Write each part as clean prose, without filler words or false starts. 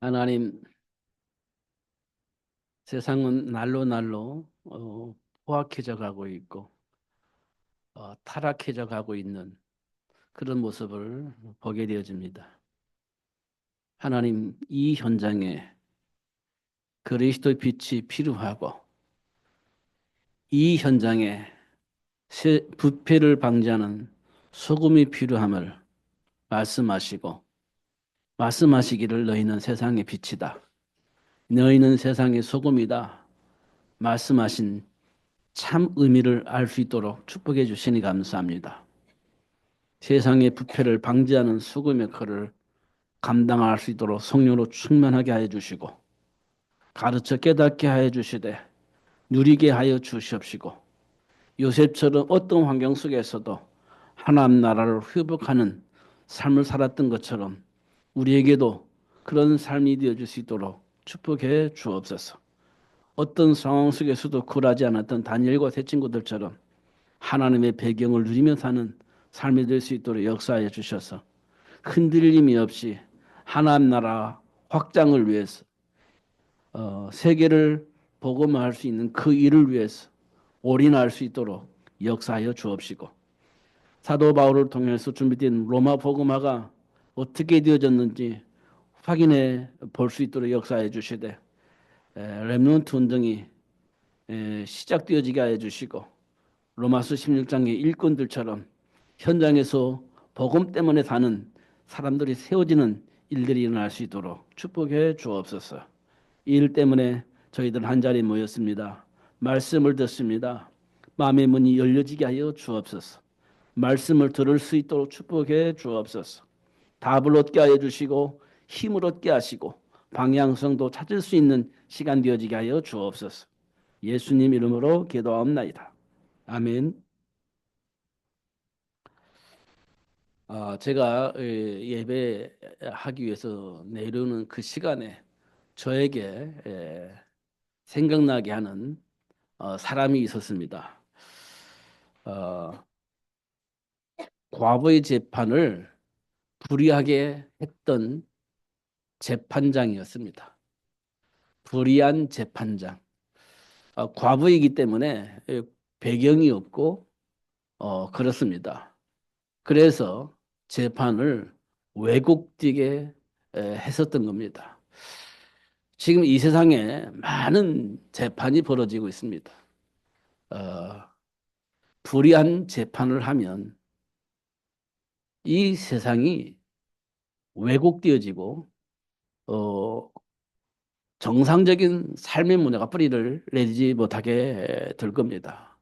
하나님, 세상은 날로 날로 포악해져 가고 있고 타락해져 가고 있는 그런 모습을 보게 되어집니다. 하나님, 이 현장에 그리스도의 빛이 필요하고 이 현장에 부패를 방지하는 소금이 필요함을 말씀하시고 말씀하시기를 너희는 세상의 빛이다. 너희는 세상의 소금이다. 말씀하신 참 의미를 알 수 있도록 축복해 주시니 감사합니다. 세상의 부패를 방지하는 수금의 역할을 감당할 수 있도록 성령으로 충만하게 하여 주시고 가르쳐 깨닫게 하여 주시되 누리게 하여 주시옵시고 요셉처럼 어떤 환경 속에서도 하나님 나라를 회복하는 삶을 살았던 것처럼 우리에게도 그런 삶이 되어줄 수 있도록 축복해 주옵소서. 어떤 상황 속에서도 굴하지 않았던 다니엘과 새 친구들처럼 하나님의 배경을 누리며 사는 삶이 될 수 있도록 역사하여 주셔서 흔들림이 없이 하나님 나라 확장을 위해서 세계를 복음화할 수 있는 그 일을 위해서 올인할 수 있도록 역사하여 주옵시고 사도 바울을 통해서 준비된 로마 복음화가 어떻게 되어졌는지 확인해 볼 수 있도록 역사해 주시되 렘넌트 운동이 시작되어지게 하여 주시고 로마서 16장의 일꾼들처럼 현장에서 복음 때문에 사는 사람들이 세워지는 일들이 일어날 수 있도록 축복해 주옵소서. 이 일 때문에 저희들 한자리에 모였습니다. 말씀을 듣습니다. 마음의 문이 열려지게 하여 주옵소서. 말씀을 들을 수 있도록 축복해 주옵소서. 답을 얻게 하여 주시고 힘을 얻게 하시고 방향성도 찾을 수 있는 시간 되어지게 하여 주옵소서. 예수님 이름으로 기도하옵나이다. 아멘. 제가 예배하기 위해서 내려오는 그 시간에 저에게 생각나게 하는 사람이 있었습니다. 어, 과거의 재판을 불이하게 했던 재판장이었습니다. 불이한 재판장. 과부이기 때문에 배경이 없고 그렇습니다. 그래서 재판을 왜곡되게 했었던 겁니다. 지금 이 세상에 많은 재판이 벌어지고 있습니다. 어, 불의한 재판을 하면 이 세상이 왜곡되어지고 어, 정상적인 삶의 문화가 뿌리를 내리지 못하게 될 겁니다.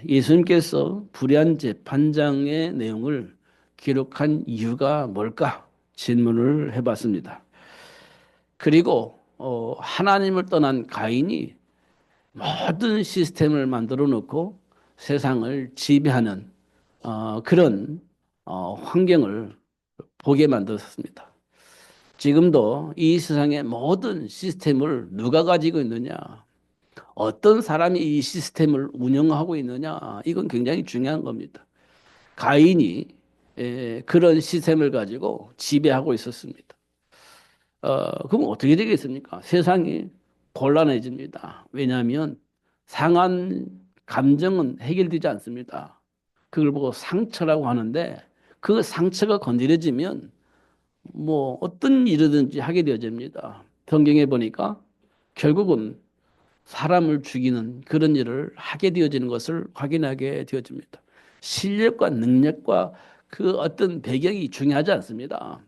예수님께서 불의한 재판장의 내용을 기록한 이유가 뭘까? 질문을 해봤습니다. 그리고 하나님을 떠난 가인이 모든 시스템을 만들어 놓고 세상을 지배하는 그런 환경을 보게 만들었습니다. 지금도 이 세상의 모든 시스템을 누가 가지고 있느냐, 어떤 사람이 이 시스템을 운영하고 있느냐, 이건 굉장히 중요한 겁니다. 가인이 그런 시스템을 가지고 지배하고 있었습니다. 그럼 어떻게 되겠습니까? 세상이 곤란해집니다. 왜냐하면 상한 감정은 해결되지 않습니다. 그걸 보고 상처라고 하는데 그 상처가 건드려지면 뭐 어떤 일이든지 하게 되어집니다. 성경에 보니까 결국은 사람을 죽이는 그런 일을 하게 되어지는 것을 확인하게 되어집니다. 실력과 능력과 그 어떤 배경이 중요하지 않습니다.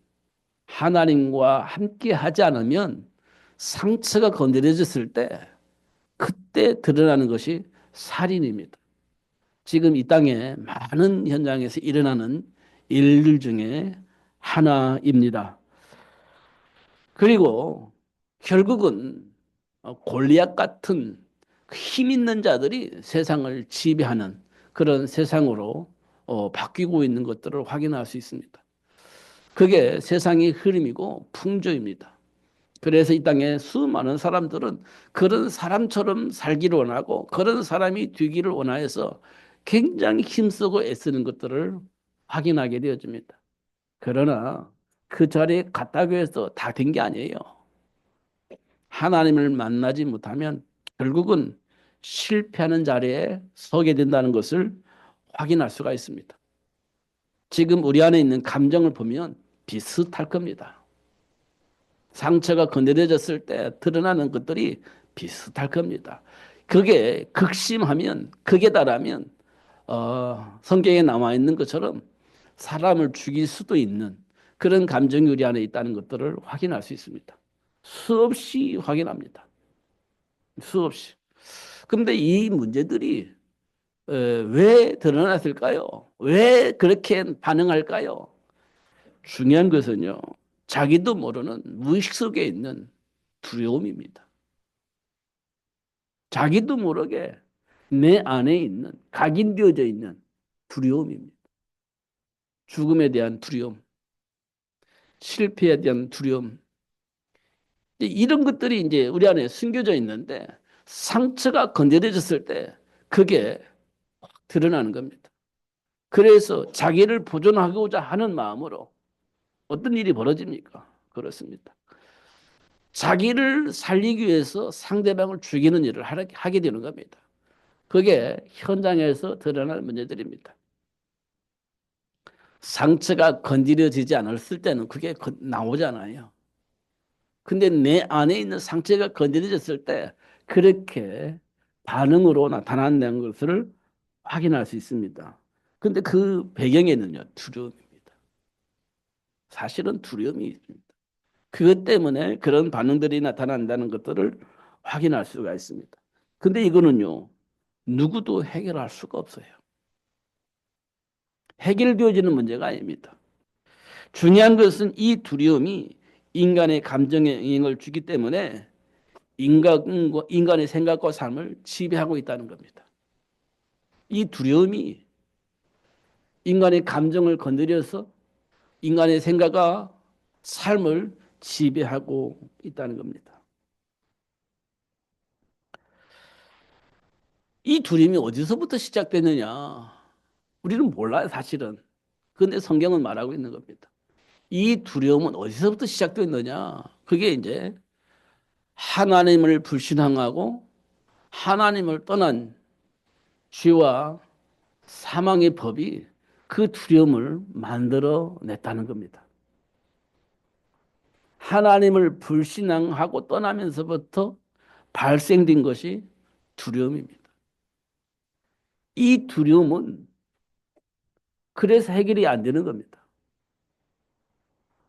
하나님과 함께 하지 않으면 상처가 건드려졌을 때 그때 드러나는 것이 살인입니다. 지금 이 땅에 많은 현장에서 일어나는 일들 중에 하나입니다. 그리고 결국은 골리앗 같은 힘 있는 자들이 세상을 지배하는 그런 세상으로 바뀌고 있는 것들을 확인할 수 있습니다. 그게 세상의 흐름이고 풍조입니다. 그래서 이 땅에 수많은 사람들은 그런 사람처럼 살기를 원하고 그런 사람이 되기를 원하여서 굉장히 힘쓰고 애쓰는 것들을 확인하게 되어집니다. 그러나 그 자리에 갔다고 해서 다 된 게 아니에요. 하나님을 만나지 못하면 결국은 실패하는 자리에 서게 된다는 것을 확인할 수가 있습니다. 지금 우리 안에 있는 감정을 보면 비슷할 겁니다. 상처가 건드려졌을 때 드러나는 것들이 비슷할 겁니다. 그게 극심하면, 극에 달하면 성경에 나와 있는 것처럼 사람을 죽일 수도 있는 그런 감정이 우리 안에 있다는 것들을 확인할 수 있습니다. 수없이 확인합니다. 수없이. 그런데 이 문제들이 왜 드러났을까요? 왜 그렇게 반응할까요? 중요한 것은요, 자기도 모르는 무의식 속에 있는 두려움입니다. 자기도 모르게 내 안에 있는 각인되어져 있는 두려움입니다. 죽음에 대한 두려움, 실패에 대한 두려움, 이런 것들이 이제 우리 안에 숨겨져 있는데 상처가 건드려졌을 때 그게 드러나는 겁니다. 그래서 자기를 보존하고자 하는 마음으로 어떤 일이 벌어집니까? 그렇습니다. 자기를 살리기 위해서 상대방을 죽이는 일을 하게 되는 겁니다. 그게 현장에서 드러날 문제들입니다. 상처가 건드려지지 않았을 때는 그게 나오잖아요. 근데 내 안에 있는 상처가 건드려졌을 때 그렇게 반응으로 나타난다는 것을 확인할 수 있습니다. 근데 그 배경에는요, 두려움입니다. 사실은 두려움이 있습니다. 그것 때문에 그런 반응들이 나타난다는 것들을 확인할 수가 있습니다. 근데 이거는요, 누구도 해결할 수가 없어요. 해결되어지는 문제가 아닙니다. 중요한 것은 이 두려움이 인간의 감정에 영향을 주기 때문에 인간의 생각과 삶을 지배하고 있다는 겁니다. 이 두려움이 인간의 감정을 건드려서 인간의 생각과 삶을 지배하고 있다는 겁니다. 이 두려움이 어디서부터 시작되느냐? 우리는 몰라요, 사실은. 그런데 성경은 말하고 있는 겁니다. 이 두려움은 어디서부터 시작됐느냐? 그게 이제 하나님을 불신앙하고 하나님을 떠난 죄와 사망의 법이 그 두려움을 만들어냈다는 겁니다. 하나님을 불신앙하고 떠나면서부터 발생된 것이 두려움입니다. 이 두려움은 그래서 해결이 안 되는 겁니다.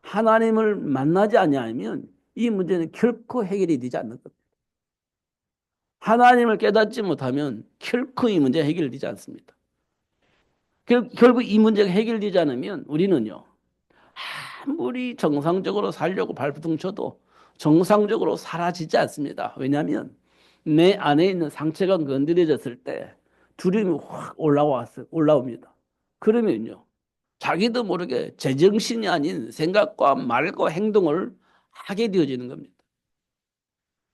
하나님을 만나지 아니하면 이 문제는 결코 해결이 되지 않는 겁니다. 하나님을 깨닫지 못하면 결코 이 문제 해결되지 않습니다. 결국 이 문제가 해결되지 않으면 우리는요, 아무리 정상적으로 살려고 발버둥 쳐도 정상적으로 사라지지 않습니다. 왜냐하면 내 안에 있는 상처가 건드려졌을 때 두려움이 확 올라옵니다. 그러면요, 자기도 모르게 제정신이 아닌 생각과 말과 행동을 하게 되어지는 겁니다.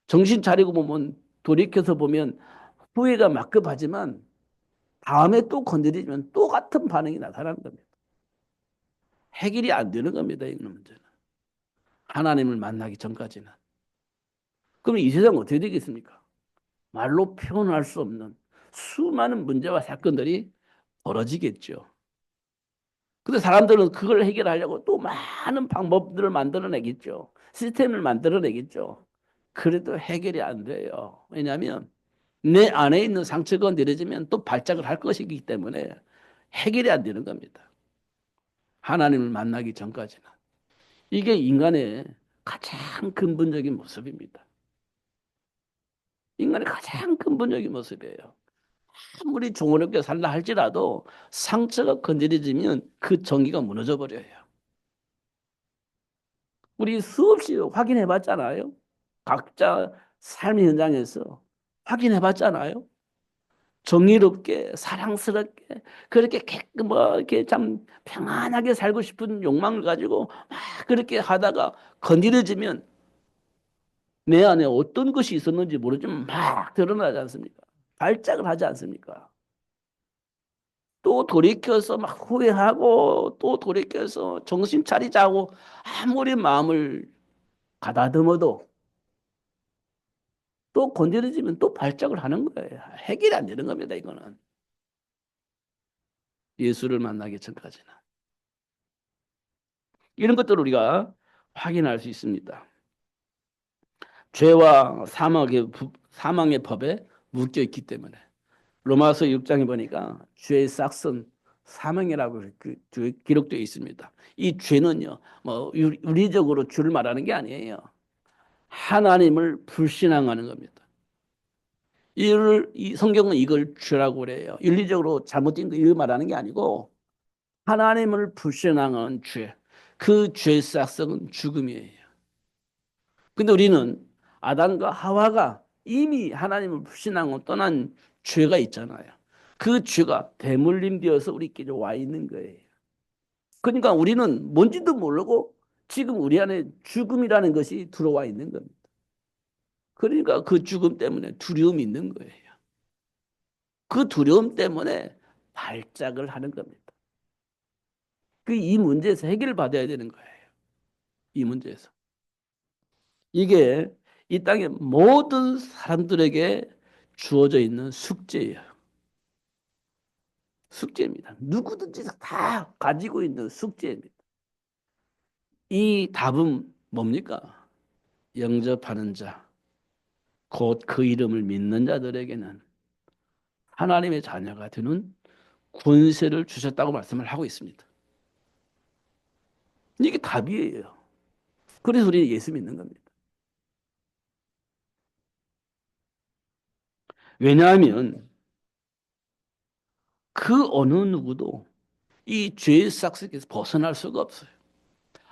정신 차리고 보면, 돌이켜서 보면 후회가 막급하지만 다음에 또 건드리면 또 같은 반응이 나타나는 겁니다. 해결이 안 되는 겁니다. 이 문제는. 하나님을 만나기 전까지는. 그럼 이 세상 어떻게 되겠습니까? 말로 표현할 수 없는 수많은 문제와 사건들이 벌어지겠죠. 근데 사람들은 그걸 해결하려고 또 많은 방법들을 만들어내겠죠. 시스템을 만들어내겠죠. 그래도 해결이 안 돼요. 왜냐하면 내 안에 있는 상처가 내려지면 또 발작을 할 것이기 때문에 해결이 안 되는 겁니다. 하나님을 만나기 전까지는. 이게 인간의 가장 근본적인 모습입니다. 인간의 가장 근본적인 모습이에요. 아무리 종호롭게 살라 할지라도 상처가 건드려지면 그 정의가 무너져 버려요. 우리 수없이 확인해 봤잖아요. 각자 삶의 현장에서 확인해 봤잖아요. 정의롭게 사랑스럽게 그렇게 뭐 이렇게 참 평안하게 살고 싶은 욕망을 가지고 막 그렇게 하다가 건드려지면 내 안에 어떤 것이 있었는지 모르지만 막 드러나지 않습니까? 발작을 하지 않습니까? 또 돌이켜서 막 후회하고 또 돌이켜서 정신 차리자고 아무리 마음을 가다듬어도 또 건드려지면 또 발작을 하는 거예요. 해결이 안 되는 겁니다, 이거는. 예수를 만나기 전까지는. 이런 것들을 우리가 확인할 수 있습니다. 죄와 사망의 법에 묶여 있기 때문에. 로마서 6장에 보니까 죄의 싹은 사망이라고 기록되어 있습니다. 이 죄는요, 뭐 윤리적으로 죄를 말하는 게 아니에요. 하나님을 불신앙하는 겁니다. 이 성경은 이걸 죄라고 그래요. 윤리적으로 잘못된 거 이걸 말하는 게 아니고 하나님을 불신앙하는 죄. 그 죄의 싹은 죽음이에요. 근데 우리는 아담과 하와가 이미 하나님을 불신하고 떠난 죄가 있잖아요. 그 죄가 대물림 되어서 우리끼리 와 있는 거예요. 그러니까 우리는 뭔지도 모르고 지금 우리 안에 죽음이라는 것이 들어와 있는 겁니다. 그러니까 그 죽음 때문에 두려움이 있는 거예요. 그 두려움 때문에 발작을 하는 겁니다. 이 문제에서 해결을 받아야 되는 거예요. 이 문제에서. 이게 이 땅의 모든 사람들에게 주어져 있는 숙제예요. 숙제입니다. 누구든지 다 가지고 있는 숙제입니다. 이 답은 뭡니까? 영접하는 자, 곧 그 이름을 믿는 자들에게는 하나님의 자녀가 되는 권세를 주셨다고 말씀을 하고 있습니다. 이게 답이에요. 그래서 우리는 예수 믿는 겁니다. 왜냐하면 그 어느 누구도 이 죄의 싹속에서 벗어날 수가 없어요.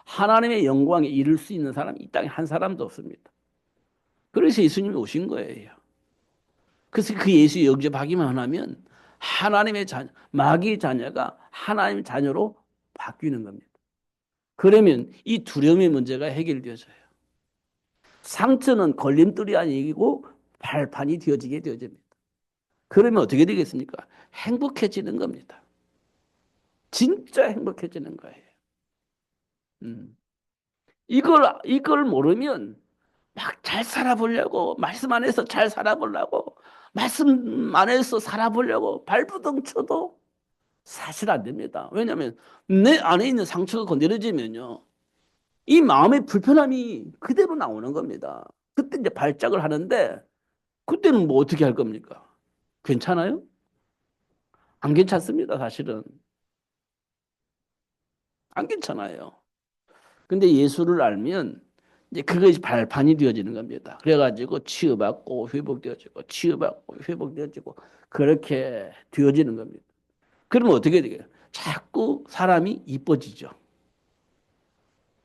하나님의 영광에 이를 수 있는 사람이 이 땅에 한 사람도 없습니다. 그래서 예수님이 오신 거예요. 그래서 그 예수 영접하기만 하면 하나님의 자녀, 마귀의 자녀가 하나님의 자녀로 바뀌는 겁니다. 그러면 이 두려움의 문제가 해결되어져요. 상처는 걸림돌이 아니고 발판이 되어지게 되어집니다. 그러면 어떻게 되겠습니까? 행복해지는 겁니다. 진짜 행복해지는 거예요. 음. 이걸 모르면 막 잘 살아보려고, 말씀 안에서 잘 살아보려고, 말씀 안에서 살아보려고 발부둥 쳐도 사실 안 됩니다. 왜냐하면 내 안에 있는 상처가 건드려지면요. 이 마음의 불편함이 그대로 나오는 겁니다. 그때 이제 발작을 하는데 그때는 뭐 어떻게 할 겁니까? 괜찮아요? 안 괜찮습니다, 사실은. 안 괜찮아요. 근데 예수를 알면 이제 그것이 발판이 되어지는 겁니다. 그래가지고 치유받고 회복되어지고 치유받고 회복되어지고 그렇게 되어지는 겁니다. 그러면 어떻게 되게요? 자꾸 사람이 이뻐지죠.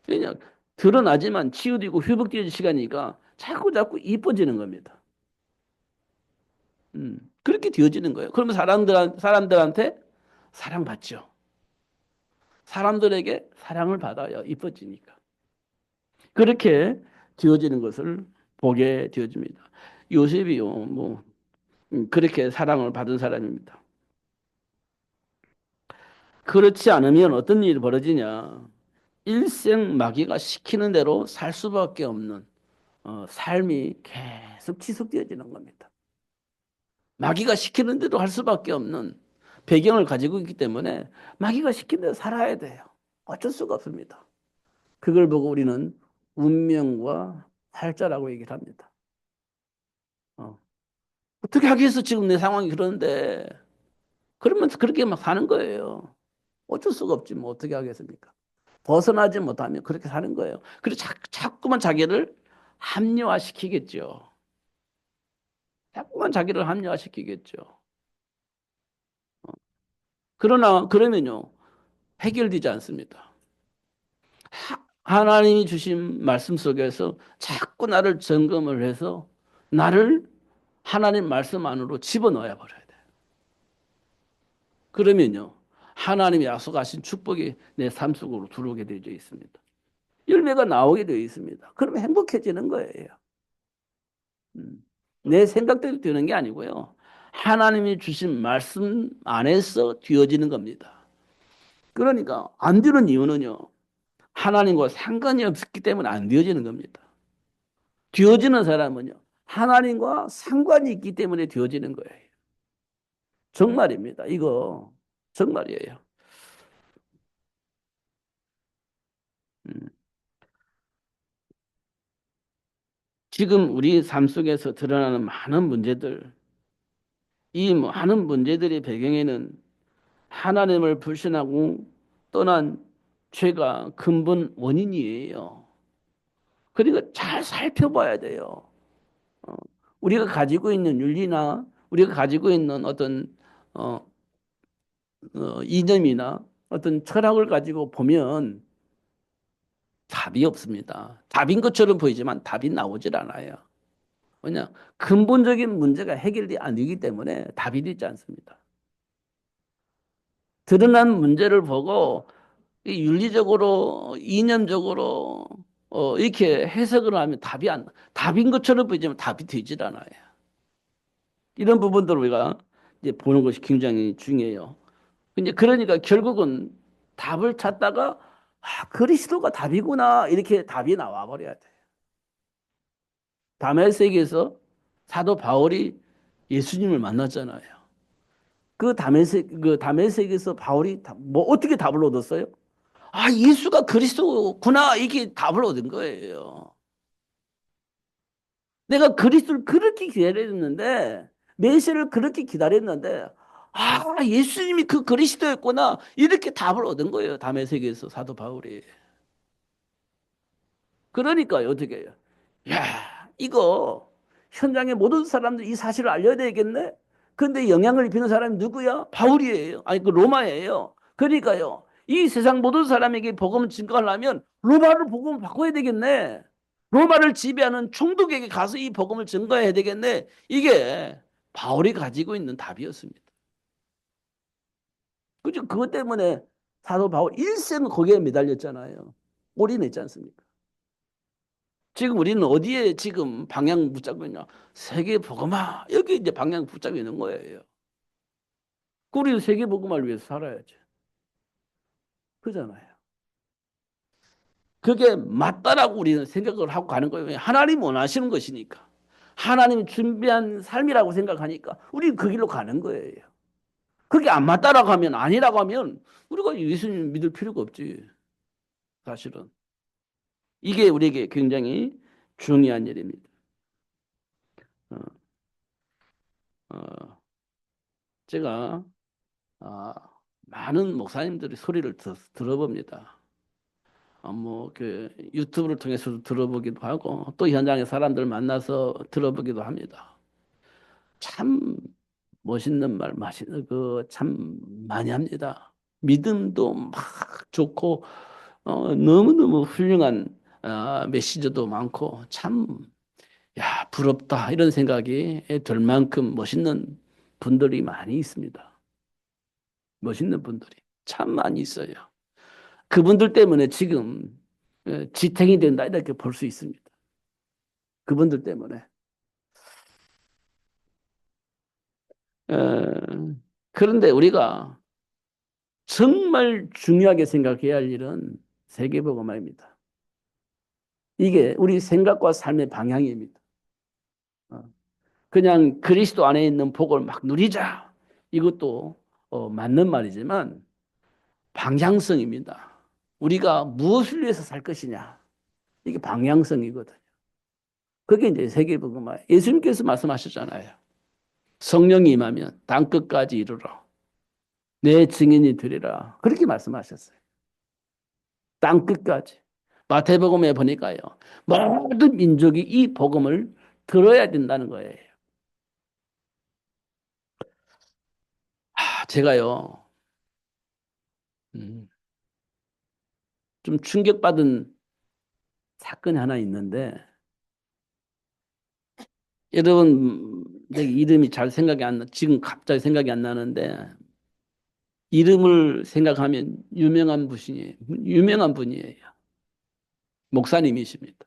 그냥 드러나지만 치유되고 회복되어질 시간이니까 자꾸 이뻐지는 겁니다. 그렇게 되어지는 거예요. 그러면 사람들한테 사랑받죠. 사람들에게 사랑을 받아요. 이뻐지니까. 그렇게 되어지는 것을 보게 되어집니다. 요셉이요, 그렇게 사랑을 받은 사람입니다. 그렇지 않으면 어떤 일이 벌어지냐? 일생 마귀가 시키는 대로 살 수밖에 없는 삶이 계속 지속되어지는 겁니다. 마귀가 시키는 대로 할 수밖에 없는 배경을 가지고 있기 때문에 마귀가 시키는 대로 살아야 돼요. 어쩔 수가 없습니다. 그걸 보고 우리는 운명과 팔자라고 얘기를 합니다. 어. 어떻게 하겠어? 지금 내 상황이 그런데. 그러면 그렇게 막 사는 거예요. 어쩔 수가 없지. 뭐 어떻게 하겠습니까? 벗어나지 못하면 그렇게 사는 거예요. 그래서 자꾸만 자기를 합리화시키겠죠. 자꾸만 자기를 합리화시키겠죠. 그러면요. 해결되지 않습니다. 하나님이 주신 말씀 속에서 자꾸 나를 점검을 해서 나를 하나님 말씀 안으로 집어넣어야 버려야 돼. 그러면요. 하나님이 약속하신 축복이 내 삶 속으로 들어오게 되어 있습니다. 열매가 나오게 되어 있습니다. 그러면 행복해지는 거예요. 내 생각대로 되는 게 아니고요. 하나님이 주신 말씀 안에서 되어지는 겁니다. 그러니까 안 되는 이유는요. 하나님과 상관이 없기 때문에 안 되어지는 겁니다. 되어지는 사람은요. 하나님과 상관이 있기 때문에 되어지는 거예요. 정말입니다. 이거 정말이에요. 음. 지금 우리 삶 속에서 드러나는 많은 문제들, 이 많은 문제들의 배경에는 하나님을 불신하고 떠난 죄가 근본 원인이에요. 그러니까 잘 살펴봐야 돼요. 어, 우리가 가지고 있는 윤리나 우리가 가지고 있는 어떤 어, 이념이나 어떤 철학을 가지고 보면 답이 없습니다. 답인 것처럼 보이지만 답이 나오질 않아요. 왜냐? 근본적인 문제가 해결이 안 되기 때문에 답이 되지 않습니다. 드러난 문제를 보고 이 윤리적으로, 이념적으로 이렇게 해석을 하면 답인 것처럼 보이지만 답이 되질 않아요. 이런 부분들을 우리가 이제 보는 것이 굉장히 중요해요. 이제 그러니까 결국은 답을 찾다가 그리스도가 답이구나 이렇게 답이 나와 버려야 돼. 다메섹에서 사도 바울이 예수님을 만났잖아요. 그 다메섹에서 바울이 뭐 어떻게 답을 얻었어요? 예수가 그리스도구나 이게 답을 얻은 거예요. 내가 그리스도를 그렇게 기다렸는데 메시아를 그렇게 기다렸는데 예수님이 그 그리스도였구나 이렇게 답을 얻은 거예요. 다메섹에서 사도 바울이. 그러니까 어떻게 해요? 야, 이거 현장의 모든 사람들 이 사실을 알려야 되겠네? 근데 영향을 입히는 사람이 누구야? 바울이에요. 아니, 그 로마예요. 그러니까요. 이 세상 모든 사람에게 복음을 증거하려면 로마를 복음을 바꿔야 되겠네. 로마를 지배하는 총독에게 가서 이 복음을 증거해야 되겠네. 이게 바울이 가지고 있는 답이었습니다. 그죠? 그것 때문에 사도 바울 일생은 거기에 매달렸잖아요. 올인했지 않습니까? 지금 우리는 어디에 지금 방향 붙잡고 있냐? 세계 복음화. 여기 이제 방향 붙잡고 있는 거예요. 우리는 세계 복음화를 위해서 살아야지. 그잖아요. 그게 맞다라고 우리는 생각을 하고 가는 거예요. 하나님 원하시는 것이니까. 하나님이 준비한 삶이라고 생각하니까 우리는 그 길로 가는 거예요. 그게 안 맞다라고 하면 아니라고 하면 우리가 예수님 믿을 필요가 없지. 사실은. 이게 우리에게 굉장히 중요한 일입니다. 어, 어, 제가 아, 많은 목사님들이 소리를 들어봅니다. 그 유튜브를 통해서도 들어보기도 하고 또 현장에 사람들 만나서 들어보기도 합니다. 참 멋있는 말, 맛있는 그 참 많이 합니다. 믿음도 막 좋고 너무너무 훌륭한 메시지도 많고 참 부럽다 이런 생각이 들 만큼 멋있는 분들이 많이 있습니다. 멋있는 분들이 참 많이 있어요. 그분들 때문에 지금 지탱이 된다 이렇게 볼 수 있습니다. 그분들 때문에. 어, 그런데 우리가 정말 중요하게 생각해야 할 일은 세계복음화입니다. 이게 우리 생각과 삶의 방향입니다. 어, 그냥 그리스도 안에 있는 복을 막 누리자. 이것도 맞는 말이지만 방향성입니다. 우리가 무엇을 위해서 살 것이냐. 이게 방향성이거든요. 그게 이제 세계복음화. 예수님께서 말씀하셨잖아요. 성령이 임하면 땅끝까지 이르러 내 증인이 되리라. 그렇게 말씀하셨어요. 땅끝까지. 마태복음에 보니까요. 모든 민족이 이 복음을 들어야 된다는 거예요. 제가요. 음, 좀 충격받은 사건이 하나 있는데 여러분 내 이름이 잘 생각이 안 나. 지금 갑자기 생각이 안 나는데 이름을 생각하면 유명한 분이에요. 유명한 분이에요. 목사님이십니다.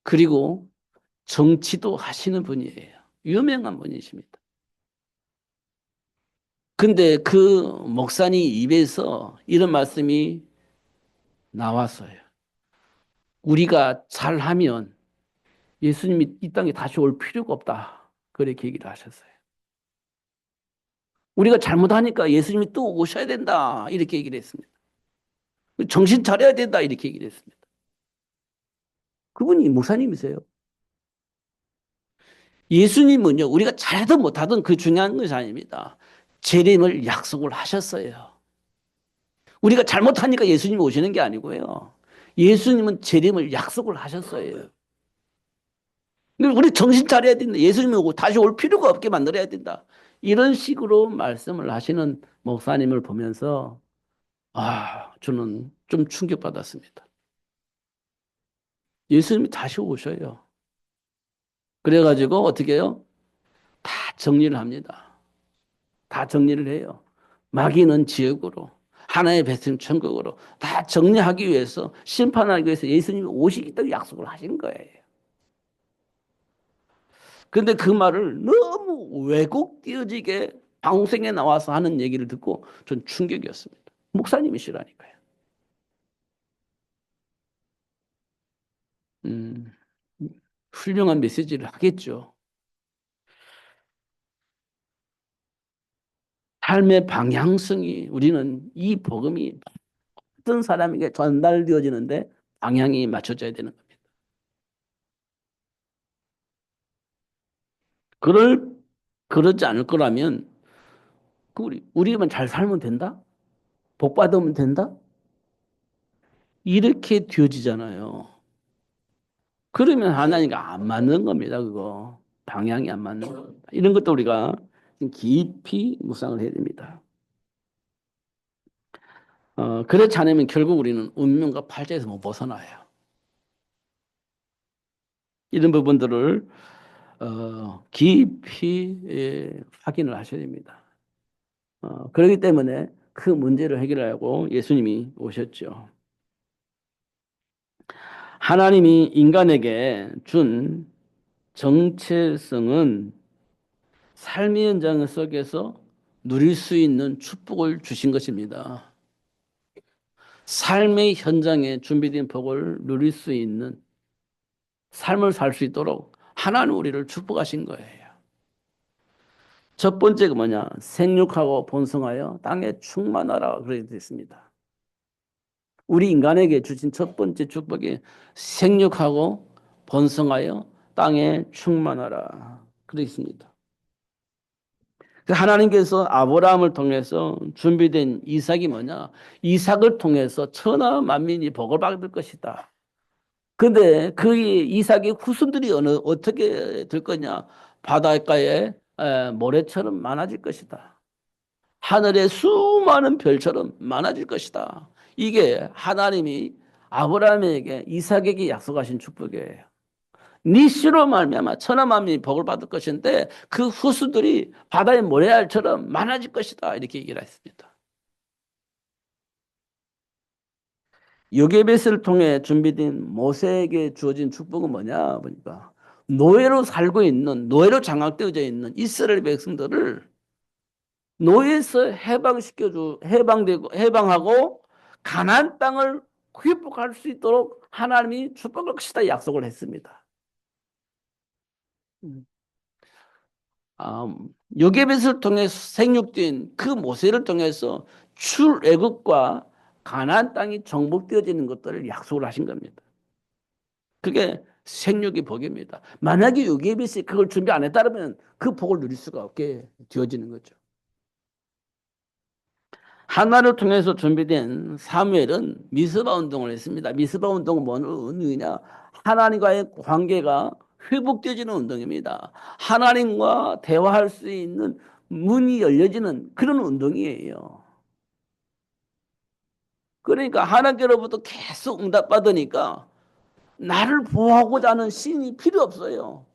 그리고 정치도 하시는 분이에요. 유명한 분이십니다. 근데 그 목사님 입에서 이런 말씀이 나왔어요. 우리가 잘하면 예수님이 이 땅에 다시 올 필요가 없다. 그렇게 얘기를 하셨어요. 우리가 잘못하니까 예수님이 또 오셔야 된다. 이렇게 얘기를 했습니다. 정신 차려야 된다. 이렇게 얘기를 했습니다. 그분이 목사님이세요. 예수님은요, 우리가 잘하든 못하든 그 중요한 것이 아닙니다. 재림을 약속을 하셨어요. 우리가 잘못하니까 예수님이 오시는 게 아니고요. 예수님은 재림을 약속을 하셨어요. 우리 정신 차려야 된다. 예수님이 오고 다시 올 필요가 없게 만들어야 된다. 이런 식으로 말씀을 하시는 목사님을 보면서 저는 좀 충격받았습니다. 예수님이 다시 오셔요. 그래가지고 어떻게 해요? 다 정리를 합니다. 다 정리를 해요. 마귀는 지옥으로, 하나의 백성 천국으로 다 정리하기 위해서, 심판하기 위해서 예수님이 오시겠다고 약속을 하신 거예요. 근데 그 말을 너무 왜곡되어지게 방송에 나와서 하는 얘기를 듣고 전 충격이었습니다. 목사님이시라니까요. 음, 훌륭한 메시지를 하겠죠. 삶의 방향성이, 우리는 이 복음이 어떤 사람에게 전달되어지는데 방향이 맞춰져야 되는 겁니다. 그럴 그러지 않을 거라면 우리만 잘 살면 된다? 복 받으면 된다? 이렇게 되어지잖아요. 그러면 하나님과 안 맞는 겁니다. 그거 방향이 안 맞는 겁니다. 이런 것도 우리가 깊이 묵상을 해야 됩니다. 그렇지 않으면 결국 우리는 운명과 팔자에서 못 벗어나요. 이런 부분들을 깊이 확인을 하셔야 됩니다. 그렇기 때문에 그 문제를 해결하려고 예수님이 오셨죠. 하나님이 인간에게 준 정체성은 삶의 현장 속에서 누릴 수 있는 축복을 주신 것입니다. 삶의 현장에 준비된 복을 누릴 수 있는 삶을 살 수 있도록 하나님 우리를 축복하신 거예요. 첫 번째가 뭐냐? 생육하고 번성하여 땅에 충만하라 그렇게 되어 있습니다. 우리 인간에게 주신 첫 번째 축복이 생육하고 번성하여 땅에 충만하라 그렇게 있습니다. 하나님께서 아브라함을 통해서 준비된 이삭이 뭐냐? 이삭을 통해서 천하 만민이 복을 받을 것이다. 근데 그 이삭의 후손들이 어떻게 될 거냐? 바닷가에 모래처럼 많아질 것이다. 하늘의 수많은 별처럼 많아질 것이다. 이게 하나님이 아브라함에게 이삭에게 약속하신 축복이에요. 네 씨로 말미암아 천하 만민이 복을 받을 것인데 그 후손들이 바다의 모래알처럼 많아질 것이다. 이렇게 얘기를 했습니다. 요게벳을 통해 준비된 모세에게 주어진 축복은 뭐냐 보니까 노예로 살고 있는, 노예로 장악되어져 있는 이스라엘 백성들을 노예에서 해방하고 가나안 땅을 회복할 수 있도록 하나님이 축복할 것이다 약속을 했습니다. 요게벳을 통해 생육된 그 모세를 통해서 출애굽과 가나안 땅이 정복되어지는 것들을 약속을 하신 겁니다. 그게 생육의 복입니다. 만약에 요게벳이 그걸 준비 안 했다면 그 복을 누릴 수가 없게 되어지는 거죠. 하나를 통해서 준비된 사무엘은 미스바 운동을 했습니다. 미스바 운동은 뭔 의미냐? 하나님과의 관계가 회복되어지는 운동입니다. 하나님과 대화할 수 있는 문이 열려지는 그런 운동이에요. 그러니까 하나님께로부터 계속 응답받으니까 나를 보호하고자 하는 신이 필요 없어요.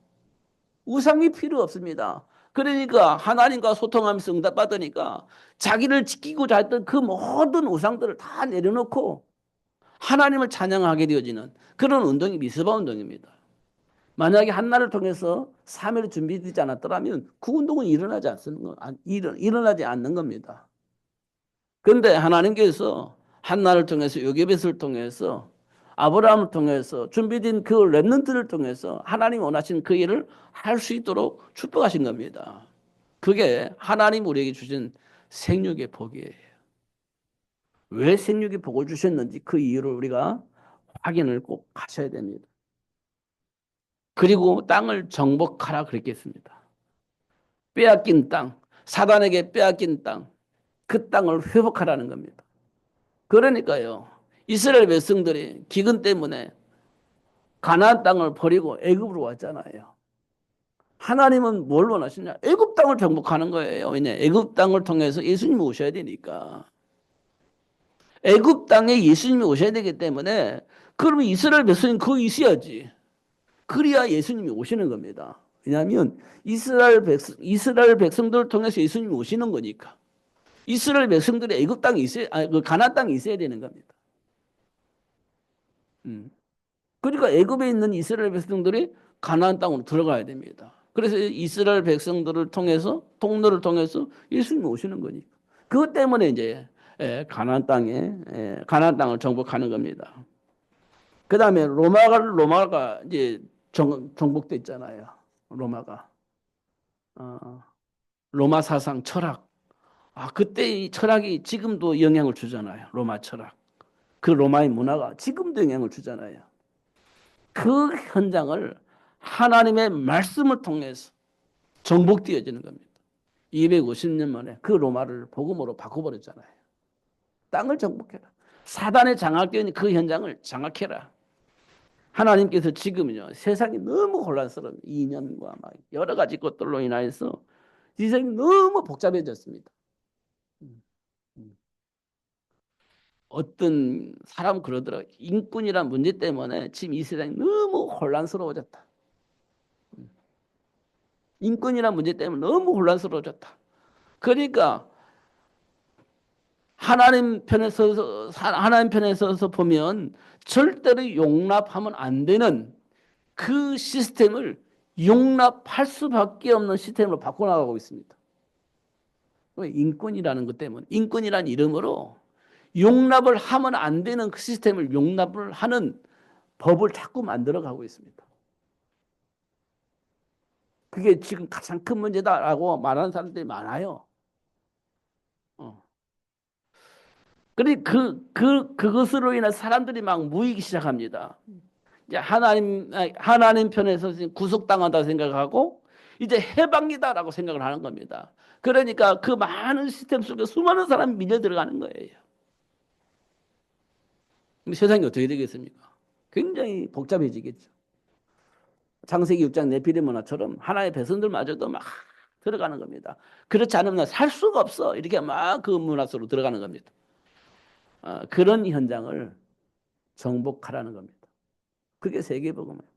우상이 필요 없습니다. 그러니까 하나님과 소통하면서 응답받으니까 자기를 지키고자 했던 그 모든 우상들을 다 내려놓고 하나님을 찬양하게 되어지는 그런 운동이 미스바 운동입니다. 만약에 한나를 통해서 3일이 준비되지 않았더라면 그 운동은 일어나지 않는 겁니다. 그런데 하나님께서 한나를 통해서 요게벳을 통해서 아브라함을 통해서 준비된 그 렘넌트를 통해서 하나님 원하신 그 일을 할 수 있도록 축복하신 겁니다. 그게 하나님 우리에게 주신 생육의 복이에요. 왜 생육의 복을 주셨는지 그 이유를 우리가 확인을 꼭 하셔야 됩니다. 그리고 땅을 정복하라 그랬겠습니다. 빼앗긴 땅, 사단에게 빼앗긴 땅, 그 땅을 회복하라는 겁니다. 그러니까요, 이스라엘 백성들이 기근 때문에 가나안 땅을 버리고 애굽으로 왔잖아요. 하나님은 뭘 원하시냐? 애굽 땅을 정복하는 거예요. 왜냐? 애굽 땅을 통해서 예수님이 오셔야 되니까. 애굽 땅에 예수님이 오셔야 되기 때문에 그러면 이스라엘 백성이 거기 있어야지. 그래야 예수님이 오시는 겁니다. 왜냐하면 이스라엘 백성들을 통해서 예수님이 오시는 거니까. 이스라엘 백성들이 애굽 땅에 있어야, 그 가나안 땅에 있어야 되는 겁니다. 그러니까 애굽에 있는 이스라엘 백성들이 가나안 땅으로 들어가야 됩니다. 그래서 이스라엘 백성들을 통해서 통로를 통해서 예수님이 오시는 거니까. 그것 때문에 이제 가나안 땅을 정복하는 겁니다. 그다음에 로마가 이제 정복됐잖아요. 로마가 로마 사상 철학. 그때 이 철학이 지금도 영향을 주잖아요. 로마 철학. 그 로마의 문화가 지금도 영향을 주잖아요. 그 현장을 하나님의 말씀을 통해서 정복되어지는 겁니다. 250년 만에 그 로마를 복음으로 바꿔버렸잖아요. 땅을 정복해라. 사단에 장악되어 있는 그 현장을 장악해라. 하나님께서 지금요 세상이 너무 혼란스러운 이념과 막 여러 가지 것들로 인하여서 세상이 너무 복잡해졌습니다. 어떤 사람 그러더라고요. 인권이란 문제 때문에 지금 이 세상이 너무 혼란스러워졌다. 인권이란 문제 때문에 너무 혼란스러워졌다. 그러니까 하나님 편에 서서 보면 절대로 용납하면 안 되는 그 시스템을 용납할 수밖에 없는 시스템으로 바꿔나가고 있습니다. 인권이라는 것 때문에 인권이라는 이름으로 용납을 하면 안 되는 그 시스템을 용납을 하는 법을 자꾸 만들어가고 있습니다. 그게 지금 가장 큰 문제다라고 말하는 사람들이 많아요. 그것으로 인해 사람들이 막 모이기 시작합니다. 이제 하나님 편에서 구속당한다 생각하고 이제 해방이다라고 생각을 하는 겁니다. 그러니까 그 많은 시스템 속에 수많은 사람이 밀려 들어가는 거예요. 세상이 어떻게 되겠습니까? 굉장히 복잡해지겠죠. 창세기 6장 네피림 문화처럼 하나의 백성들마저도 막 들어가는 겁니다. 그렇지 않으면 살 수가 없어. 이렇게 막 그 문화 속으로 들어가는 겁니다. 그런 현장을 정복하라는 겁니다. 그게 세계복음입니다.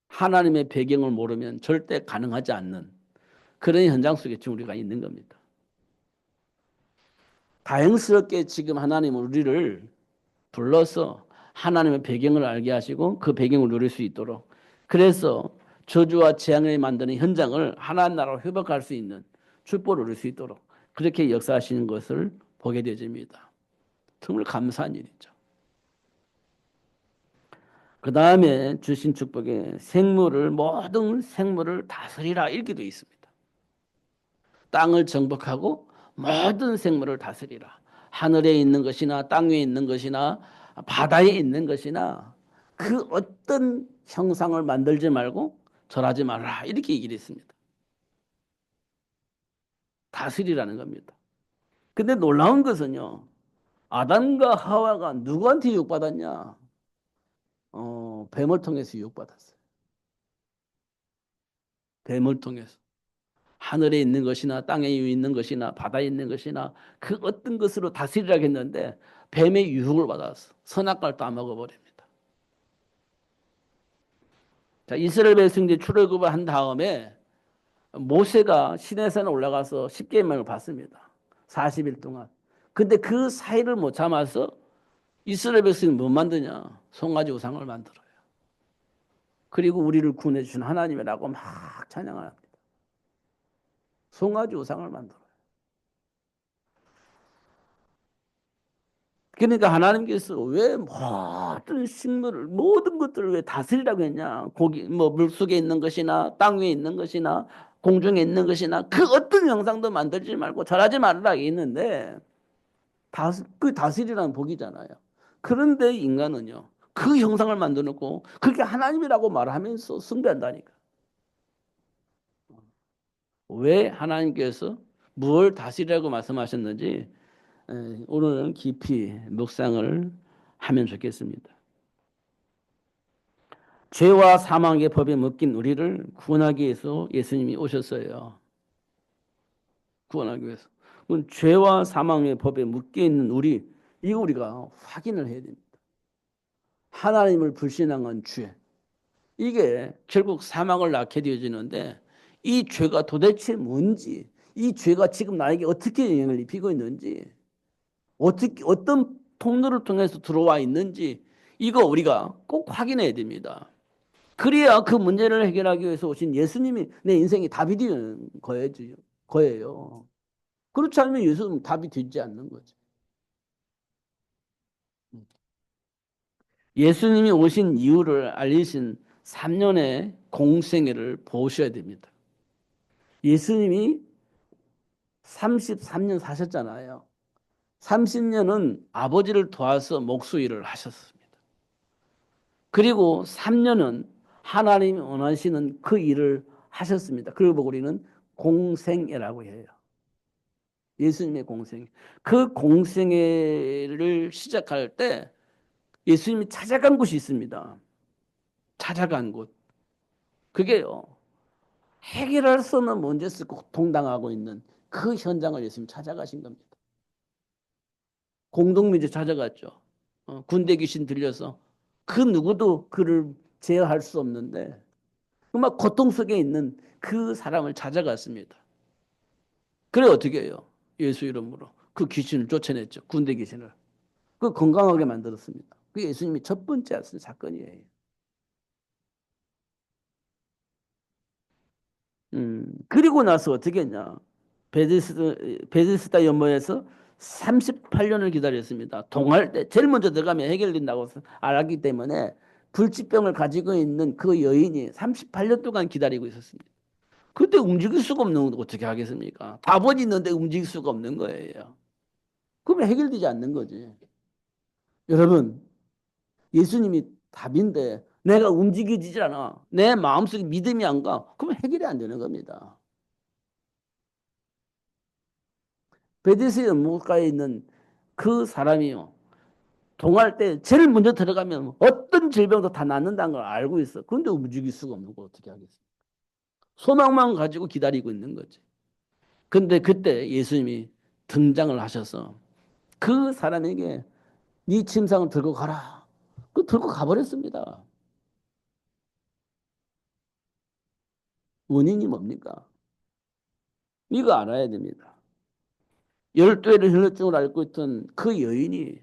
하나님의 배경을 모르면 절대 가능하지 않는 그런 현장 속에 지금 우리가 있는 겁니다. 다행스럽게 지금 하나님은 우리를 불러서 하나님의 배경을 알게 하시고 그 배경을 누릴 수 있도록 그래서 저주와 재앙을 만드는 현장을 하나님 나라로 회복할 수 있는 축복을 누릴 수 있도록 그렇게 역사하시는 것을 보게 되집니다. 정말 감사한 일이죠. 그 다음에 주신 축복에 모든 생물을 다스리라 이렇게 되어 있습니다. 땅을 정복하고 모든 생물을 다스리라. 하늘에 있는 것이나 땅 위에 있는 것이나 바다에 있는 것이나 그 어떤 형상을 만들지 말고 절하지 말라 이렇게 얘기를 했습니다. 다스리라는 겁니다. 근데 놀라운 것은요. 아담과 하와가 누구한테 유혹받았냐? 뱀을 통해서 유혹받았어요. 뱀을 통해서. 하늘에 있는 것이나 땅에 있는 것이나 바다에 있는 것이나 그 어떤 것으로 다스리라고 했는데 뱀의 유혹을 받았어. 선악과를 따먹어버립니다. 자, 이스라엘 백성들이 출애굽을 한 다음에 모세가 시내산에 올라가서 십계명을 받습니다. 40일 동안. 근데 그 사이를 못 참아서 이스라엘 백성이 뭐 만드냐? 송아지 우상을 만들어요. 그리고 우리를 구원해 주신 하나님이라고 막 찬양합니다. 송아지 우상을 만들어요. 그러니까 하나님께서 왜 모든 식물을 모든 것들을 왜 다스리라고 했냐? 고기 뭐 물속에 있는 것이나 땅 위에 있는 것이나 공중에 있는 것이나 그 어떤 형상도 만들지 말고 절하지 말라 있는데 그 다스리라는 복이잖아요. 그런데 인간은요. 그 형상을 만들어 놓고 그게 하나님이라고 말하면서 숭배한다니까. 왜 하나님께서 무엇을 다스리라고 말씀하셨는지 오늘은 깊이 묵상을 하면 좋겠습니다. 죄와 사망의 법에 묶인 우리를 구원하기 위해서 예수님이 오셨어요. 구원하기 위해서. 그럼 죄와 사망의 법에 묶여 있는 이거 우리가 확인을 해야 됩니다. 하나님을 불신앙한 죄. 이게 결국 사망을 낳게 되어지는데 이 죄가 도대체 뭔지, 이 죄가 지금 나에게 어떻게 영향을 미치고 있는지, 어떤 통로를 통해서 들어와 있는지 이거 우리가 꼭 확인해야 됩니다. 그래야 그 문제를 해결하기 위해서 오신 예수님이 내 인생에 답이 되는 거예요. 그렇지 않으면 예수님은 답이 되지 않는 거죠. 예수님이 오신 이유를 알리신 3년의 공생애를 보셔야 됩니다. 예수님이 33년 사셨잖아요. 30년은 아버지를 도와서 목수일을 하셨습니다. 그리고 3년은 하나님이 원하시는 그 일을 하셨습니다. 그걸 보고 우리는 공생애라고 해요. 예수님의 공생애. 그 공생애를 시작할 때 예수님이 찾아간 곳이 있습니다. 찾아간 곳. 그게요. 해결할 수 없는 문제에서 고통당하고 있는 그 현장을 예수님이 찾아가신 겁니다. 공동묘지 찾아갔죠. 군대 귀신 들려서 그 누구도 그를 제어할 수 없는데 막 고통 속에 있는 그 사람을 찾아갔습니다. 그래 어떻게 해요? 예수 이름으로 그 귀신을 쫓아냈죠. 군대 귀신을. 그 건강하게 만들었습니다. 그게 예수님이 첫 번째 하신 사건이에요. 그리고 나서 어떻게 했냐? 베데스다 연못에서 38년을 기다렸습니다. 동할 때 제일 먼저 들어가면 해결된다고 알았기 때문에 불치병을 가지고 있는 그 여인이 38년 동안 기다리고 있었습니다. 그때 움직일 수가 없는 거 어떻게 하겠습니까? 답은 있는데 움직일 수가 없는 거예요. 그러면 해결되지 않는 거지. 여러분, 예수님이 답인데 내가 움직여지질 않아. 내 마음속에 믿음이 안 가. 그러면 해결이 안 되는 겁니다. 베데스 연못가에 있는 그 사람이요. 동할 때 제일 먼저 들어가면 어떤 질병도 다 낫는다는 걸 알고 있어. 그런데 움직일 수가 없는 걸 어떻게 하겠어? 소망만 가지고 기다리고 있는 거지. 근데 그때 예수님이 등장을 하셔서 그 사람에게 네 침상을 들고 가라. 그 들고 가버렸습니다. 원인이 뭡니까? 이거 알아야 됩니다. 12회를 혈루증을 앓고 있던 그 여인이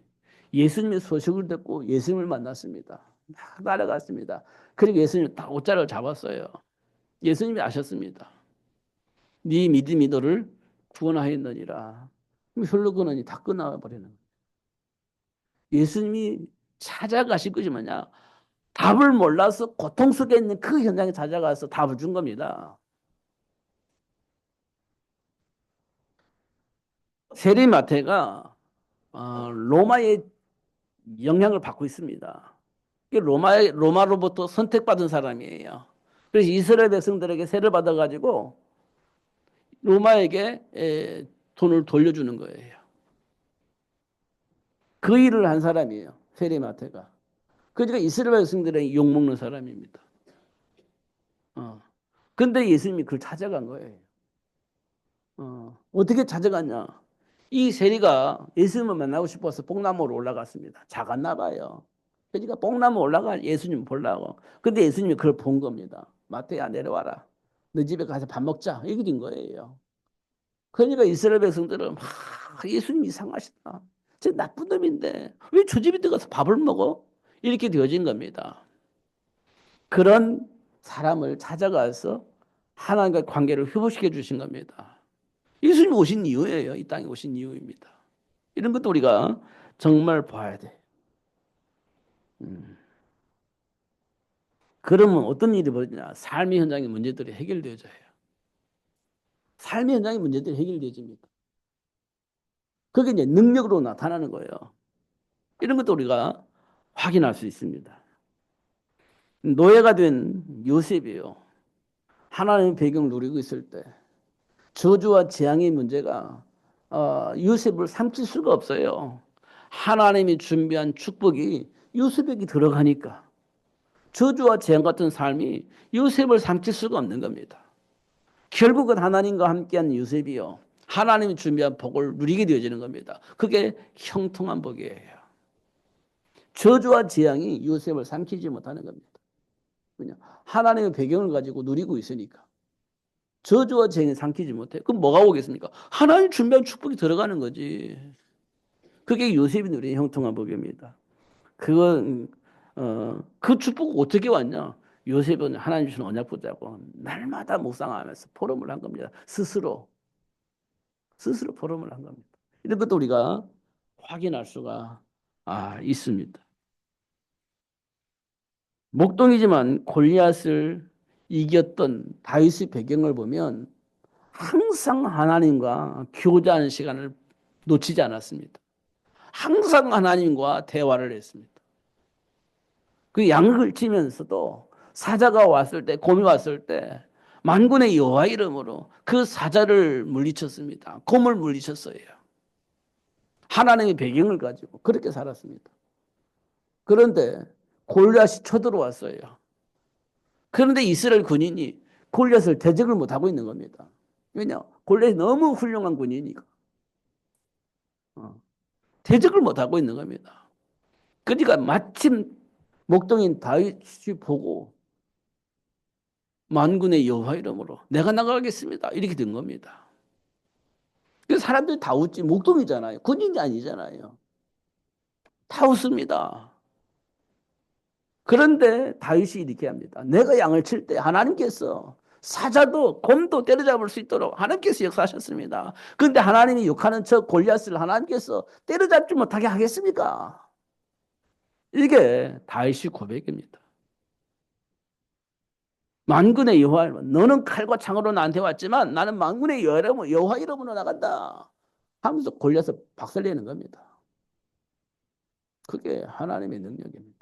예수님의 소식을 듣고 예수님을 만났습니다. 막 날아갔습니다. 그리고 예수님이 딱 옷자락을 잡았어요. 예수님이 아셨습니다. 네 믿음이 너를 구원하였느니라. 혈루근원이 다 끝나버리는 거예요. 예수님이 찾아가실 것이 뭐냐? 답을 몰라서 고통 속에 있는 그 현장에 찾아가서 답을 준 겁니다. 세리마테가 로마의 영향을 받고 있습니다. 로마로부터 선택받은 사람이에요. 그래서 이스라엘 백성들에게 세를 받아가지고 로마에게 돈을 돌려주는 거예요. 그 일을 한 사람이에요. 세리마테가. 그러니까 이스라엘 백성들에게 욕먹는 사람입니다. 근데 예수님이 그걸 찾아간 거예요. 어떻게 찾아갔냐? 이 세리가 예수님을 만나고 싶어서 뽕나무로 올라갔습니다. 작았나 봐요. 그러니까 뽕나무 올라가 예수님 보려고. 근데 예수님이 그걸 본 겁니다. 마태야 내려와라. 너 집에 가서 밥 먹자. 이게 된 거예요. 그러니까 이스라엘 백성들은 예수님 이상하시다. 저 나쁜 놈인데 왜 저 집에 들어가서 밥을 먹어? 이렇게 되어진 겁니다. 그런 사람을 찾아가서 하나님과 관계를 회복시켜 주신 겁니다. 예수님 오신 이유예요. 이 땅에 오신 이유입니다. 이런 것도 우리가 정말 봐야 돼. 음. 그러면 어떤 일이 벌어지냐? 삶의 현장의 문제들이 해결되어져요. 삶의 현장의 문제들이 해결되어집니다. 그게 이제 능력으로 나타나는 거예요. 이런 것도 우리가 확인할 수 있습니다. 노예가 된 요셉이요. 하나님의 배경을 누리고 있을 때 저주와 재앙의 문제가 요셉을 삼킬 수가 없어요. 하나님이 준비한 축복이 요셉에게 들어가니까 저주와 재앙 같은 삶이 요셉을 삼킬 수가 없는 겁니다. 결국은 하나님과 함께한 요셉이요. 하나님이 준비한 복을 누리게 되어지는 겁니다. 그게 형통한 복이에요. 저주와 재앙이 요셉을 삼키지 못하는 겁니다. 그냥 하나님의 배경을 가지고 누리고 있으니까. 저주와 재앙이 삼키지 못해. 그럼 뭐가 오겠습니까? 하나님 준비한 축복이 들어가는 거지. 그게 요셉이 누린 형통한 복입니다. 그건 그 축복 어떻게 왔냐? 요셉은 하나님 주신 언약 붙잡고 날마다 묵상하면서 포럼을 한 겁니다. 스스로 포럼을 한 겁니다. 이런 것도 우리가 확인할 수가 있습니다. 목동이지만 골리앗을 이겼던 다윗의 배경을 보면 항상 하나님과 교제하는 시간을 놓치지 않았습니다. 항상 하나님과 대화를 했습니다. 그 양을 치면서도 사자가 왔을 때, 곰이 왔을 때 만군의 여호와 이름으로 그 사자를 물리쳤습니다. 곰을 물리쳤어요. 하나님의 배경을 가지고 그렇게 살았습니다. 그런데 골리앗이 쳐들어왔어요. 그런데 이스라엘 군인이 골리앗을 대적을 못하고 있는 겁니다. 왜냐? 골리앗이 너무 훌륭한 군인이니까. 대적을 못하고 있는 겁니다. 그러니까 마침 목동인 다윗이 보고 만군의 여호와 이름으로 내가 나가겠습니다. 이렇게 된 겁니다. 그 사람들이 다 웃지. 목동이잖아요. 군인이 아니잖아요. 다 웃습니다. 그런데 다윗이 이렇게 합니다. 내가 양을 칠 때 하나님께서 사자도 곰도 때려잡을 수 있도록 하나님께서 역사하셨습니다. 그런데 하나님이 욕하는 저 골리앗을 하나님께서 때려잡지 못하게 하겠습니까? 이게 다윗의 고백입니다. 만군의 여호와 이름, 너는 칼과 창으로 나한테 왔지만 나는 만군의 여호와 이름으로 나간다 하면서 골리앗을 박살내는 겁니다. 그게 하나님의 능력입니다.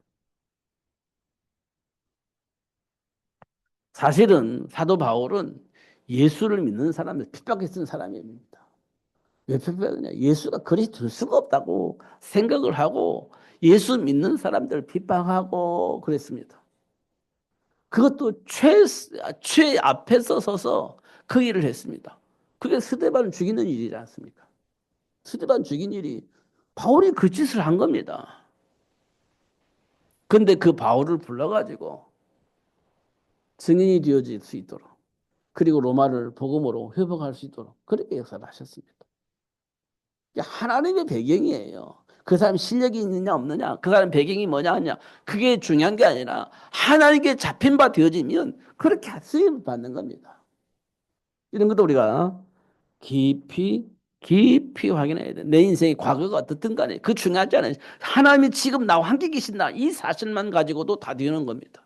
사실은 사도 바울은 예수를 믿는 사람을 핍박했던 사람입니다. 왜 핍박했냐? 예수가 그리 될 수가 없다고 생각을 하고 예수 믿는 사람들을 핍박하고 그랬습니다. 그것도 최 앞에서 서서 그 일을 했습니다. 그게 스데반을 죽이는 일이지 않습니까? 스데반 죽인 일이 바울이 그 짓을 한 겁니다. 근데 그 바울을 불러가지고 증인이 되어질 수 있도록 그리고 로마를 복음으로 회복할 수 있도록 그렇게 역사를 하셨습니다. 하나님의 배경이에요. 그 사람 실력이 있느냐 없느냐 그 사람 배경이 뭐냐 하냐 그게 중요한 게 아니라 하나님께 잡힌 바 되어지면 그렇게 쓰임 받는 겁니다. 이런 것도 우리가 깊이 확인해야 돼. 내 인생의 과거가 어떻든 간에 그 중요하지 않아요. 하나님이 지금 나와 함께 계신다. 이 사실만 가지고도 다 되는 겁니다.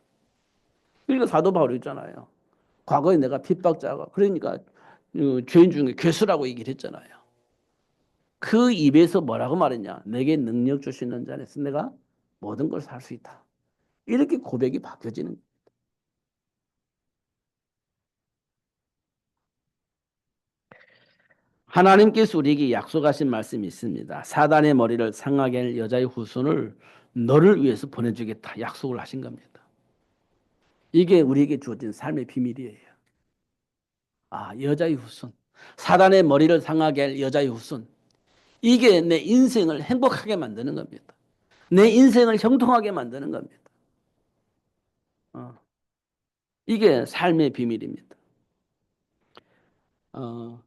그러니까 사도 바울이 있잖아요. 과거에 내가 핍박자가 그러니까 죄인 중에 괴수라고 얘기를 했잖아요. 그 입에서 뭐라고 말했냐? 내게 능력 주시는 자 안에서 내가 모든 걸 살 수 있다. 이렇게 고백이 바뀌어지는 거예요. 하나님께서 우리에게 약속하신 말씀이 있습니다. 사단의 머리를 상하게 할 여자의 후손을 너를 위해서 보내주겠다. 약속을 하신 겁니다. 이게 우리에게 주어진 삶의 비밀이에요. 여자의 후손. 사단의 머리를 상하게 할 여자의 후손. 이게 내 인생을 행복하게 만드는 겁니다. 내 인생을 형통하게 만드는 겁니다. 어, 이게 삶의 비밀입니다. 어,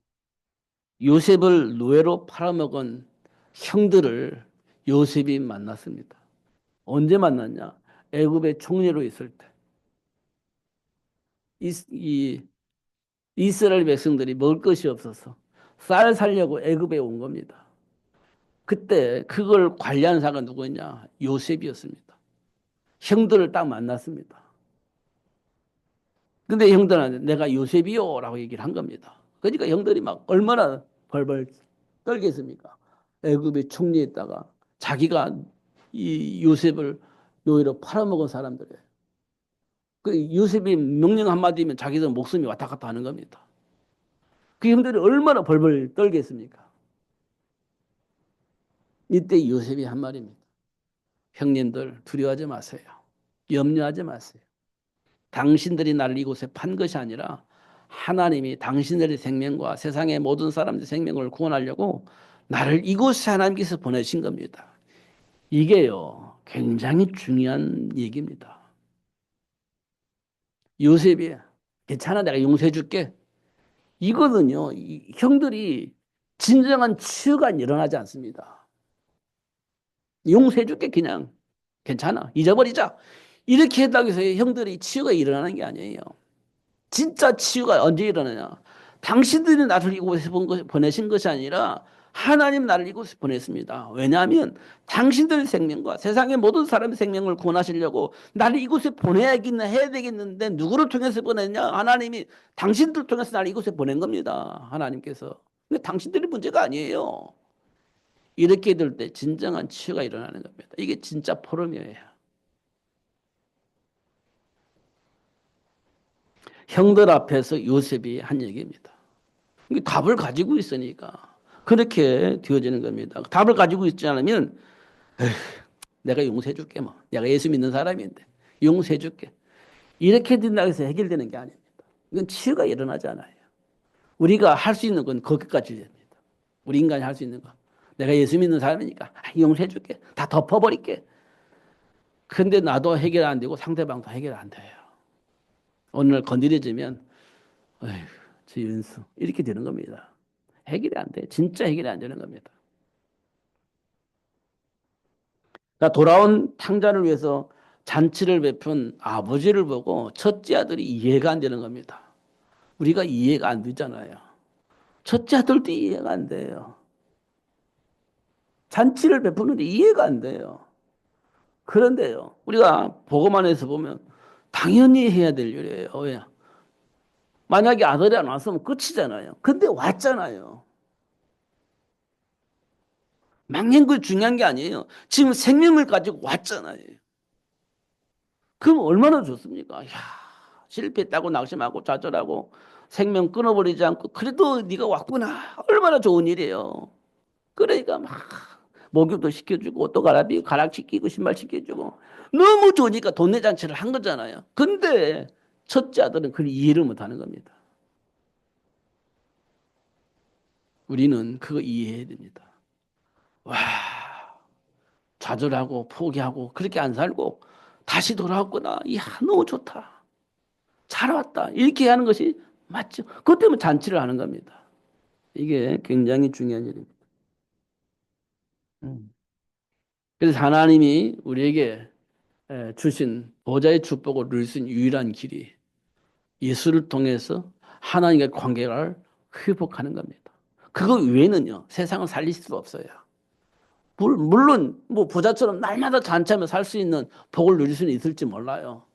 요셉을 노예로 팔아먹은 형들을 요셉이 만났습니다. 언제 만났냐? 애굽의 총리로 있을 때. 이 이스라엘 백성들이 먹을 것이 없어서 쌀 살려고 애굽에 온 겁니다. 그때 그걸 관리하는 사람이 누구였냐? 요셉이었습니다. 형들을 딱 만났습니다. 근데 형들한테 내가 요셉이요라고 얘기를 한 겁니다. 그러니까 형들이 막 얼마나 벌벌 떨겠습니까? 애굽에 총리했다가 자기가 이 요셉을 노예로 팔아먹은 사람들이에요. 그 요셉이 명령 한마디면 자기들 목숨이 왔다 갔다 하는 겁니다. 그 형들이 얼마나 벌벌 떨겠습니까? 이때 요셉이 한 말입니다. 형님들 두려워하지 마세요. 염려하지 마세요. 당신들이 나를 이곳에 판 것이 아니라 하나님이 당신들의 생명과 세상의 모든 사람들의 생명을 구원하려고 나를 이곳에 하나님께서 보내신 겁니다. 이게요, 굉장히 중요한 얘기입니다. 요셉이 괜찮아, 내가 용서해 줄게. 이거는요, 이 형들이 진정한 치유가 일어나지 않습니다. 용서해 줄게, 그냥. 괜찮아. 잊어버리자. 이렇게 했다고 해서 형들이 치유가 일어나는 게 아니에요. 진짜 치유가 언제 일어나냐? 당신들이 나를 이곳에 보내신 것이 아니라 하나님 나를 이곳에 보냈습니다. 왜냐하면 당신들의 생명과 세상의 모든 사람의 생명을 구원하시려고 나를 이곳에 보내야겠나 해야 되겠는데 누구를 통해서 보냈냐? 하나님이 당신들 통해서 나를 이곳에 보낸 겁니다. 하나님께서. 근데 당신들이 문제가 아니에요. 이렇게 될 때 진정한 치유가 일어나는 겁니다. 이게 진짜 포럼이에요. 형들 앞에서 요셉이 한 얘기입니다. 이게 답을 가지고 있으니까 그렇게 되어지는 겁니다. 답을 가지고 있지 않으면 에휴, 내가 용서해 줄게 뭐. 내가 예수 믿는 사람인데 용서해 줄게. 이렇게 된다고 해서 해결되는 게 아닙니다. 이건 치유가 일어나지 않아요. 우리가 할 수 있는 건 거기까지 됩니다. 우리 인간이 할 수 있는 거. 내가 예수 믿는 사람이니까 용서해 줄게. 다 덮어버릴게. 근데 나도 해결 안 되고 상대방도 해결 안 돼요. 오늘 건드려지면 어휴, 저 윤수 이렇게 되는 겁니다. 해결이 안 돼. 진짜 해결이 안 되는 겁니다. 그러니까 돌아온 탕자를 위해서 잔치를 베푼 아버지를 보고 첫째 아들이 이해가 안 되는 겁니다. 우리가 이해가 안 되잖아요. 첫째 아들도 이해가 안 돼요. 잔치를 베푸는데 이해가 안 돼요. 그런데요, 우리가 보고만 해서 보면 당연히 해야 될 일이에요. 왜? 만약에 아들이 안 왔으면 끝이잖아요. 근데 왔잖아요. 막는 거 중요한 게 아니에요. 지금 생명을 가지고 왔잖아요. 그럼 얼마나 좋습니까? 야, 실패했다고 낙심하고 좌절하고 생명 끊어버리지 않고 그래도 네가 왔구나. 얼마나 좋은 일이에요. 그러니까 막 목욕도 시켜주고 옷도 갈아입히고 가락시키고 신발 시켜주고 너무 좋으니까 돈내 잔치를 한 거잖아요. 근데 첫째 아들은 그걸 이해를 못하는 겁니다. 우리는 그거 이해해야 됩니다. 와, 좌절하고 포기하고 그렇게 안 살고 다시 돌아왔구나. 이야, 너무 좋다. 잘 왔다. 이렇게 하는 것이 맞죠. 그것 때문에 잔치를 하는 겁니다. 이게 굉장히 중요한 일입니다. 음. 그래서 하나님이 우리에게 주신 보좌의 축복을 누릴 수 있는 유일한 길이 예수를 통해서 하나님과의 관계를 회복하는 겁니다. 그거 외에는요, 세상을 살릴 수 없어요. 물론, 뭐, 부자처럼 날마다 잔치하며 살 수 있는 복을 누릴 수는 있을지 몰라요.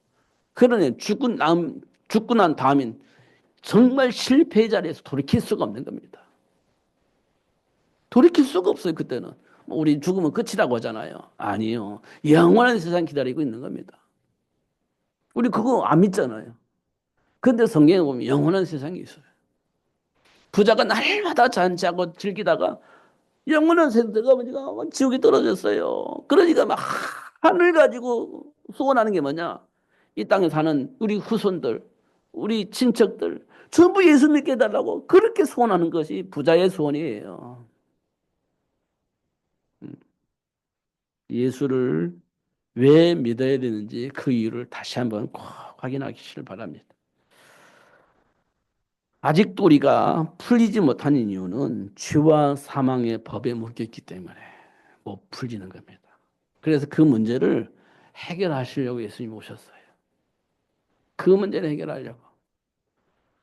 그러네, 죽고 난 다음엔 정말 실패의 자리에서 돌이킬 수가 없는 겁니다. 돌이킬 수가 없어요, 그때는. 뭐 우리 죽으면 끝이라고 하잖아요. 아니요. 영원한 세상 기다리고 있는 겁니다. 우리 그거 안 믿잖아요. 근데 성경에 보면 영원한 세상이 있어요. 부자가 날마다 잔치하고 즐기다가 영원한 세상 들어가보니까 지옥에 떨어졌어요. 그러니까 막 하늘 가지고 소원하는 게 뭐냐? 이 땅에 사는 우리 후손들, 우리 친척들 전부 예수 믿게 해달라고 그렇게 소원하는 것이 부자의 소원이에요. 예수를 왜 믿어야 되는지 그 이유를 다시 한번 꼭 확인하시길 바랍니다. 아직도 우리가 풀리지 못하는 이유는 죄와 사망의 법에 묶였기 때문에 못 풀리는 겁니다. 그래서 그 문제를 해결하시려고 예수님이 오셨어요. 그 문제를 해결하려고.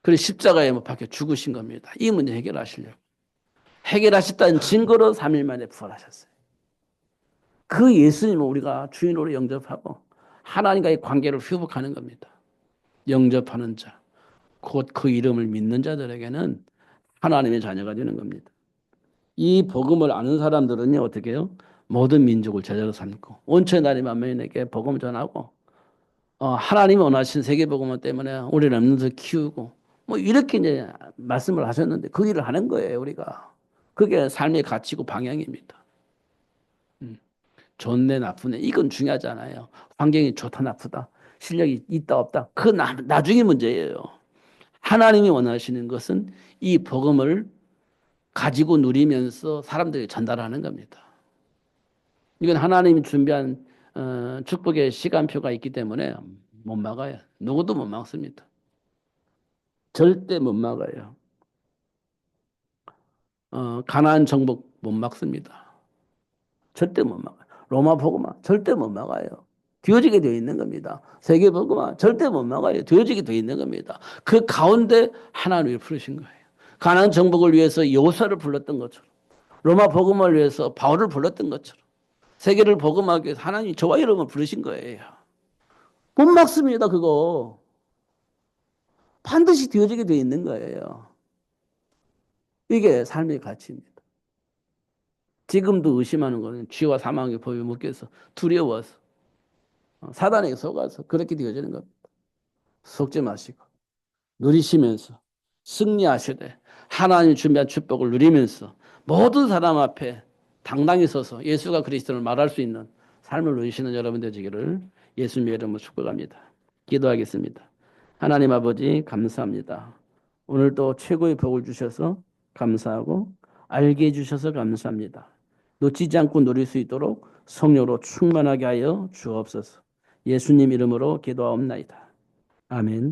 그래서 십자가에 못 박혀 죽으신 겁니다. 이 문제 해결하시려고. 해결하셨다는 증거로 3일 만에 부활하셨어요. 그 예수님을 우리가 주인으로 영접하고 하나님과의 관계를 회복하는 겁니다. 영접하는 자, 곧 그 이름을 믿는 자들에게는 하나님의 자녀가 되는 겁니다. 이 복음을 아는 사람들은요, 어떻게 해요? 모든 민족을 제자로 삼고 온천의 나리 만민에게 복음을 전하고 하나님이 원하신 세계 복음 때문에 우리 렘넌트 키우고 뭐 이렇게 이제 말씀을 하셨는데 그 일을 하는 거예요, 우리가. 그게 삶의 가치고 방향입니다. 좋네 나쁘네 이건 중요하잖아요. 환경이 좋다 나쁘다 실력이 있다 없다 그 나중에 문제예요. 하나님이 원하시는 것은 이 복음을 가지고 누리면서 사람들에게 전달하는 겁니다. 이건 하나님이 준비한 축복의 시간표가 있기 때문에 못 막아요. 누구도 못 막습니다. 절대 못 막아요. 가나안 정복 못 막습니다. 절대 못 막아요. 로마 복음화 절대 못 막아요. 되어지게 되어 있는 겁니다. 세계 복음화 절대 못 막아요. 되어지게 되어 있는 겁니다. 그 가운데 하나님을 부르신 거예요. 가나안 정복을 위해서 여호수아를 불렀던 것처럼 로마 복음을 위해서 바울을 불렀던 것처럼 세계를 복음하기 위해서 하나님이 저와 여러분을 부르신 거예요. 못 막습니다. 그거. 반드시 되어지게 되어 있는 거예요. 이게 삶의 가치입니다. 지금도 의심하는 거는 쥐와 사망의 법에 묶여서 두려워서 사단에게 속아서 그렇게 되어지는 겁니다. 속지 마시고 누리시면서 승리하시되 하나님이 준비한 축복을 누리면서 모든 사람 앞에 당당히 서서 예수가 그리스도를 말할 수 있는 삶을 누리시는 여러분 되시기를 예수님의 이름으로 축복합니다. 기도하겠습니다. 하나님 아버지 감사합니다. 오늘 또 최고의 복을 주셔서 감사하고 알게 해주셔서 감사합니다. 놓치지 않고 누릴 수 있도록 성령으로 충만하게 하여 주옵소서. 예수님 이름으로 기도하옵나이다. 아멘.